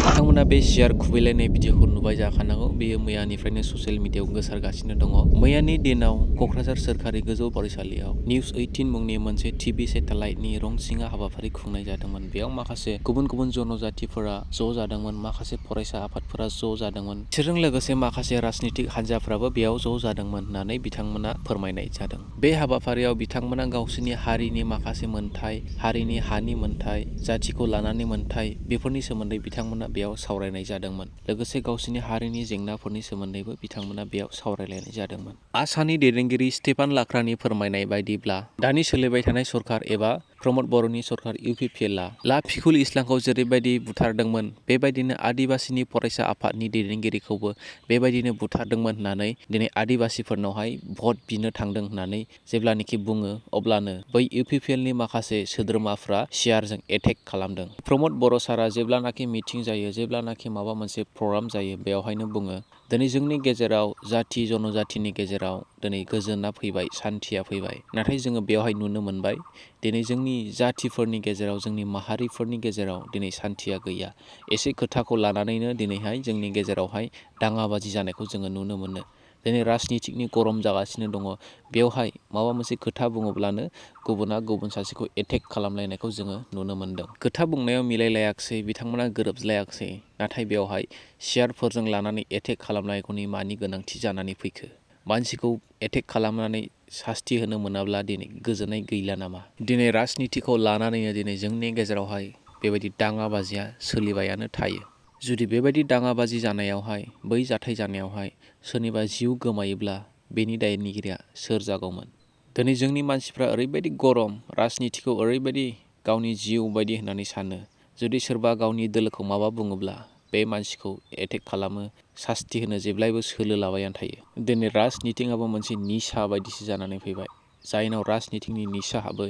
बिथांमोना बे सियार खुबैलायनाय भिडिअखौ नुबाय जाखानांगौ। बेयो मैयानिफ्रायनो ससियेल मिडियायाव गोसारगासिनो दङ। मैयानि दिनाव क'क्राझार सोरखारि गोजौ फरायसालियाव निउस 18 मुंनि मोनसे टिभि सेटेलाइटनि रंसिङा हाबाफारि खुंनाय जादोंमोन। बेयाव माखासे गुबुन गुबुन जनजातिफोरा ज' जादोंमोन, माखासे फरायसा आफादफोरा ज' जादोंमोन। बिसोरजों लोगोसे माखासे राजनितिक हान्जाफ्राबो बेयाव ज' जादोंमोन होननानै बिथांमोना फोरमायनाय जादों। बे हाबाफारियाव बिथांमोना गावसोरनि हारिनि माखासे मोनथाय, हारिनि हानि मोनथाय, जाथिखौ लानानै मोनथाय, बेफोरनि सोमोन्दै बिथांमोना बेयाव सावरायनाय जादोंमोन। लोगोसे गावसोरनि हारिनि जेंनाफोरनि सोमोन्दैबो बिथांमोना बेयाव सावरायलायनाय जादोंमोन। आसामनि दैदेनगिरि स्टेफान लाक्रानि फोरमायनाय बायदिब्ला दानि सोलिबाय थानाय सरखार एबा प्रमद बर'नि सरखार इउपिपिएलआ लाफिकुल इस्लामखौ जेरैबायदि बुथारदोंमोन, बेबायदिनो आदिबासिनि फरायसा आफादनि दैदेनगिरिखौबो बेबायदिनो बुथारदोंमोन होननानै दिनै आदिबासिफोरनावहाय भट बिनो थांदों होननानै जेब्लानोखि बुङो, अब्लानो बै इउपिपिएलनि माखासे सोद्रोमाफ्रा सियारजों एटेक खालामदों। प्रमद बर' सारा जेब्लानाखि मिटिं जायो, जेब्लानाखि माबा मोनसे प्रग्राम जायो, बेवहायनो बुङो दिनै जोंनि गेजेराव जाति जनजातिनि गेजेराव दिनै गोजोना फैबाय, सान्थिया फैबाय। नाथाय जोङो बेवहाय नुनो मोनबाय दिनै जोंनि जातिफोरनि गेजेराव, जोंनि माहारिफोरनि गेजेराव दिनै सान्थिया गैया। एसे खोथाखौ लानानैनो दिनैहाय जोंनि गेजेरावहाय दाङाबाजि जानायखौ जोङो नुनो मोनो। दिनै राजनितिकनि गरम जागासिनो दङ। बेवहाय माबा मोनसे खोथा बुङोब्लानो गुबुना गुबुन सासेखौ एटेक खालामलायनायखौ जोङो नुनो मोनदों। खोथा बुंनायाव मिलायलायाखिसै, बिथांमोना गोरोबलायाखिसै, नाथाय बेवहाय सियारफोरजों लानानै एटेक खालामनायखौनि मानि गोनांथि जानानै फैखो? मानसिखौ एटेक खालामनानै सास्ति होनो मोनाब्ला दिनै गोजोननाय गैला नामा? दिनै राजनितिखौ लानानैनो दिनै जोंनि गेजेरावहाय बेबायदि दाङाबाजिया सोलिबायानो थायो। जुदि बेबायदि दाङाबाजि जानायावहाय, बै जाथाय जानायावहाय सोरनिबा जिउ गोमायोब्ला बेनि दायनिगिरिया सोर जागौमोन? दिनै जोंनि मानसिफ्रा ओरैबायदि गरम, राजनितिखौ ओरैबायदि गावनि जिउ बायदि होननानै सानो। जुदि सोरबा गावनि दोलोखौ माबा बुङोब्ला बे मानसिखौ एटेक खालामो, सास्ति होनो जेब्लायबो सोलो लाबायानो थायो। दिनै राजनितिआबो मोनसे निसा बायदिसो जानानै फैबाय। जायनाव राजनितिनि निसा हाबो,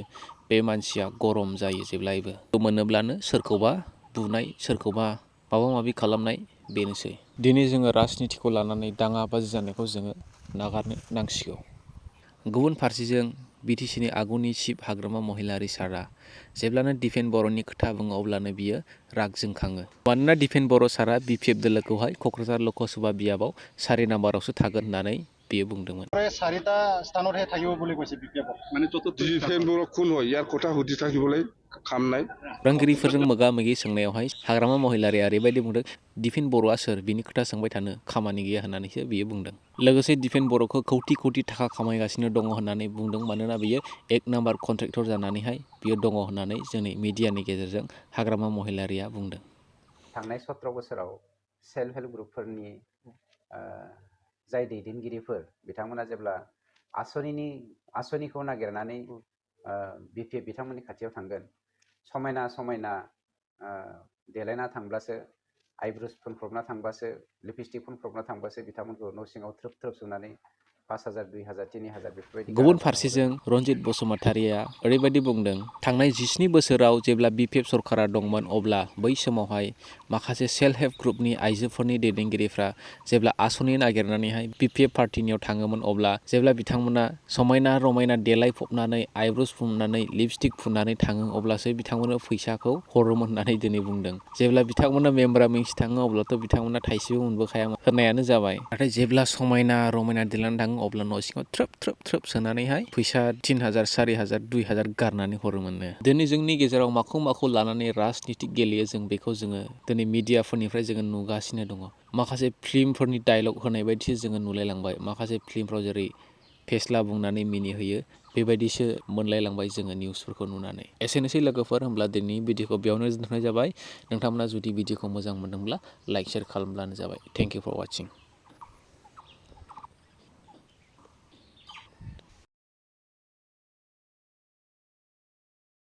बे मानसिया गरम जायो जेब्लायबो। मोनोब्लानो सोरखौबा बुनाय, सोरखौबा माबा माबि खालामनाय, बेनोसै। दिनै जोङो राजनितिखौ लानानै दाङाबाजि जानायखौ जोङो नागारनो नांसिगौ। गुबुन फारसेजों बिटिसिनि आगुनि चिफ हाग्रामा महिलारि सारआ जेब्लानो दिपेन बर'नि खोथा बुङो, अब्लानो बियो राग जोंखाङो। मानोना दिपेन बर' सारआ बिपिएफ दोलोखौहाय क'क्राझार लकसभा बियाबाव 4 नाम्बारावसो थागोन होननानै बियो बुंदोंमोन। চাৰিটা স্থানতহে থাকিব বুলি কৈছে বিপিএফত। মানে ডিপেন बर' কোন হয়? ইয়াৰ কথা সুধি থাকিবলৈ কাম নাই। खौरांगिरिफोरजों मोगा-मोगि सोंनायावहाय हाग्रामा महिलारिया ओरैबायदि बुंदों, दिपेन बर'आ सोर? बिनि खोथा सोंबाय थानो खामानि गैया होननानैसो बियो बुंदों। लोगोसे दिपेन बर'खौ कौटि कौटि थाखा खामायगासिनो दङ होननानै बुंदों। मानोना बियो 1 नाम्बार कन्ट्रेक्टर जानानैहाय बियो दङ होननानै जोंनि मिडियानि गेजेरजों हाग्रामा महिलारिया बुंदों। थांनाय 17 बोसोराव सेल्फ हेल्प ग्रुपफोरनि जाय दैदेनगिरिफोर बिथांमोना जेब्ला आसनिखौ नागिरनानै बिपिएफ बिथांमोननि खाथियाव थांगोन, समायना समायना देलायना थांब्लासो, आइब्रुस फुनफ्रबना थांबासो, लिपस्टिक फुनफ्रबना थांबासो बिथांमोनखौ न' सिङाव थ्रोब थ्रोब सोनानै 5,000, 2,000, 3,000 बेफोरबायदि गुबुन फारसेजों रन्जित बसुमतारिया ओरैबायदि बुंदों, थांनाय 17 बोसोराव जेब्ला बिपिएफ सरकारा दंमोन, अब्ला बै समावहाय माखासे सेल्फ हेल्प ग्रुपनि आइजोफोरनि दैदेनगिरिफ्रा जेब्ला आसनि नागिरनानैहाय बिपिएफ पार्टिनियाव थाङोमोन, अब्ला जेब्ला बिथांमोना समायना रमायना देलायफबनानै, आइब्रुस फुननानै, लिपस्टिक फुननानै थाङो, अब्लासो बिथांमोननो फैसाखौ हरोमोन होननानै दिनै बुंदों। जेब्ला बिथांमोना मेमब्रा मिन्सि थाङो, अब्लाथ' बिथांमोना थाइसेबो मोनबोखायामोन होननायानो जाबाय। नाथाय जेब्ला समायना रमायना देलायनानै थाङो, अब्ला न' सिङाव थ्रोब थ्रोब थ्रोब सोनानैहाय फैसा 3,000, 4,000, 2,000 गारनानै हरोमोननो। दिनै जोंनि गेजेराव माखौ लानानै राजनितिक गेलेयो, जों बेखौ जोङो दिनै मिडियाफोरनिफ्राय जोङो नुगासिनो दङ। माखासे फिल्मफोरनि डायलग होनाय बायदिसो जोङो नुलायलांबाय। माखासे फिल्मफ्राव जेरै फेस्ला बुंनानै मिनिहोयो, बेबायदिसो मोनलायलांबाय जोङो निउसफोरखौ नुनानै। एसेनोसै लोगोफोर, होमब्ला दिनैनि भिडिअखौ बेयावनो दोनथ'नाय जाबाय। नोंथांमोना जुदि भिडिअखौ मोजां मोनदोंब्ला लाइक, शेयार खालामब्लानो जाबाय। Thank you for वाचिं।